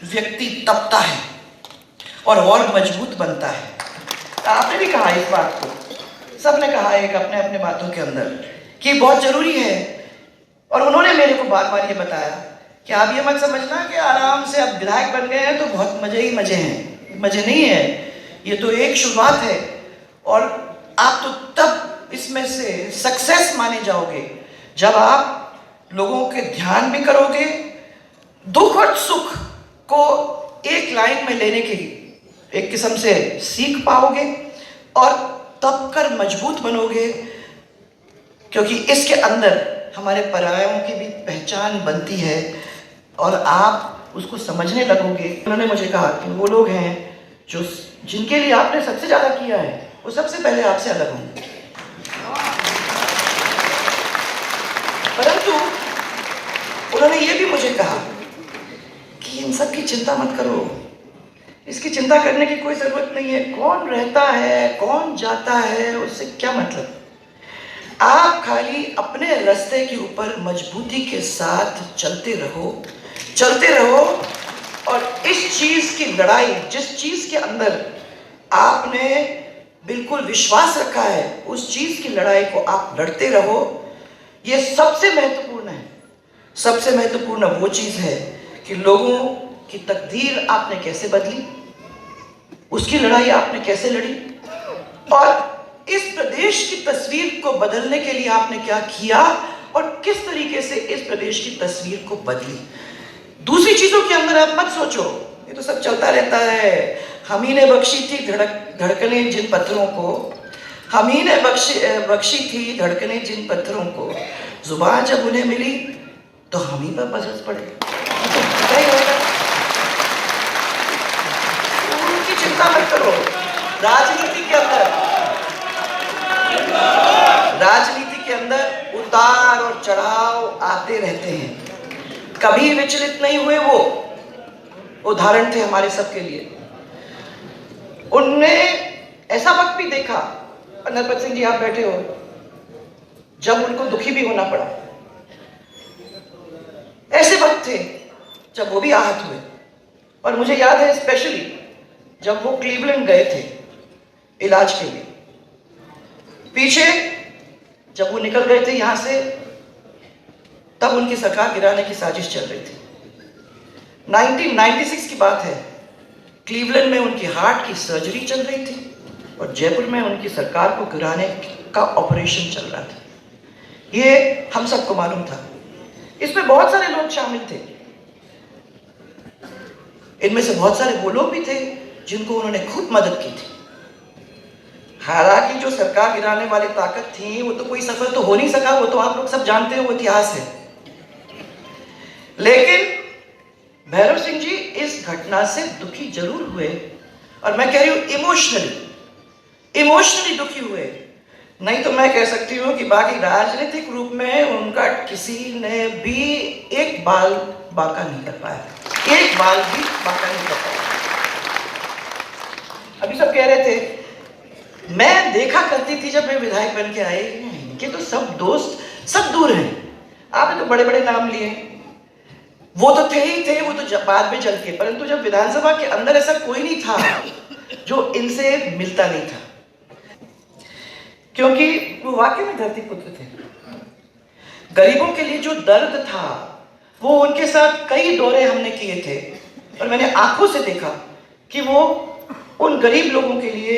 व्यक्ति तपता है और मजबूत बनता है। आपने भी कहा इस बात को, सबने कहा एक अपने अपने बातों के अंदर कि बहुत जरूरी है। और उन्होंने मेरे को बार बार ये बताया कि आप ये मत समझना कि आराम से अब विधायक बन गए हैं तो बहुत मजे ही मजे हैं, मजे नहीं है, ये तो एक शुरुआत है और आप तो तब इसमें से सक्सेस माने जाओगे जब आप लोगों के ध्यान भी करोगे, दुख और सुख को एक लाइन में लेने की एक किस्म से सीख पाओगे और तब कर मजबूत बनोगे, क्योंकि इसके अंदर हमारे परायों की भी पहचान बनती है और आप उसको समझने लगोगे। उन्होंने मुझे कहा कि वो लोग हैं जो जिनके लिए आपने सबसे ज़्यादा किया है वो सबसे पहले आपसे अलग होंगे। परंतु उन्होंने ये भी मुझे कहा कि इन सब की चिंता मत करो, इसकी चिंता करने की कोई ज़रूरत नहीं है, कौन रहता है कौन जाता है उससे क्या मतलब, आप खाली अपने रास्ते के ऊपर मजबूती के साथ चलते रहो और इस चीज़ की लड़ाई, जिस चीज़ के अंदर आपने बिल्कुल विश्वास रखा है उस चीज़ की लड़ाई को आप लड़ते रहो। ये सबसे महत्वपूर्ण है। सबसे महत्वपूर्ण वो चीज़ है कि लोगों की तकदीर आपने कैसे बदली, उसकी लड़ाई आपने कैसे लड़ी और इस प्रदेश की तस्वीर को बदलने के लिए आपने क्या किया और किस तरीके से इस प्रदेश की तस्वीर को बदली। दूसरी चीज़ों के अंदर आप मत सोचो, ये तो सब चलता रहता है। हम ही ने बख्शी थी धड़कने जिन पत्थरों को, हम ही ने बख्शी थी धड़कने जिन पत्थरों को, जुबान जब उन्हें मिली तो हम ही पर बरस पड़े। उनकी चिंता मत करो। राजनीति के अंदर उतार और चढ़ाव आते रहते हैं, कभी विचलित नहीं हुए। वो उदाहरण थे हमारे सबके लिए। उनने ऐसा वक्त भी देखा, नरपत सिंह जी आप बैठे हो, जब उनको दुखी भी होना पड़ा। ऐसे वक्त थे जब वो भी आहत हुए और मुझे याद है स्पेशली जब वो क्लीवलैंड गए थे इलाज के लिए, पीछे जब वो निकल गए थे यहाँ से, तब उनकी सरकार गिराने की साजिश चल रही थी। 1996 की बात है, क्लीवलैंड में उनकी हार्ट की सर्जरी चल रही थी और जयपुर में उनकी सरकार को गिराने का ऑपरेशन चल रहा था। ये हम सबको मालूम था। इसमें बहुत सारे लोग शामिल थे, इनमें से बहुत सारे वो लोग भी थे जिनको उन्होंने खुद मदद की थी। हालांकि जो सरकार गिराने वाली ताकत थी वो तो कोई सफल तो हो नहीं सका, वो तो आप लोग सब जानते हो, वो इतिहास है। लेकिन भैरव सिंह जी इस घटना से दुखी जरूर हुए और मैं कह रही हूं इमोशनली दुखी हुए। नहीं तो मैं कह सकती हूँ कि बाकी राजनीतिक रूप में उनका किसी ने भी एक बाल बांका नहीं कर पाया, एक बाल भी बांका नहीं कर पाया। अभी सब कह रहे थे, मैं देखा करती थी जब मैं विधायक बन के आई, इनके तो सब दोस्त सब दूर हैं। आपने तो बड़े बड़े नाम लिए, वो तो थे ही थे, वो तो बाद में चल के, परंतु जब विधानसभा के अंदर ऐसा कोई नहीं था जो इनसे मिलता नहीं था, क्योंकि वो वाकई में धरती पुत्र थे। गरीबों के लिए जो दर्द था वो उनके साथ कई दौरे हमने किए थे और मैंने आंखों से देखा कि वो उन गरीब लोगों के लिए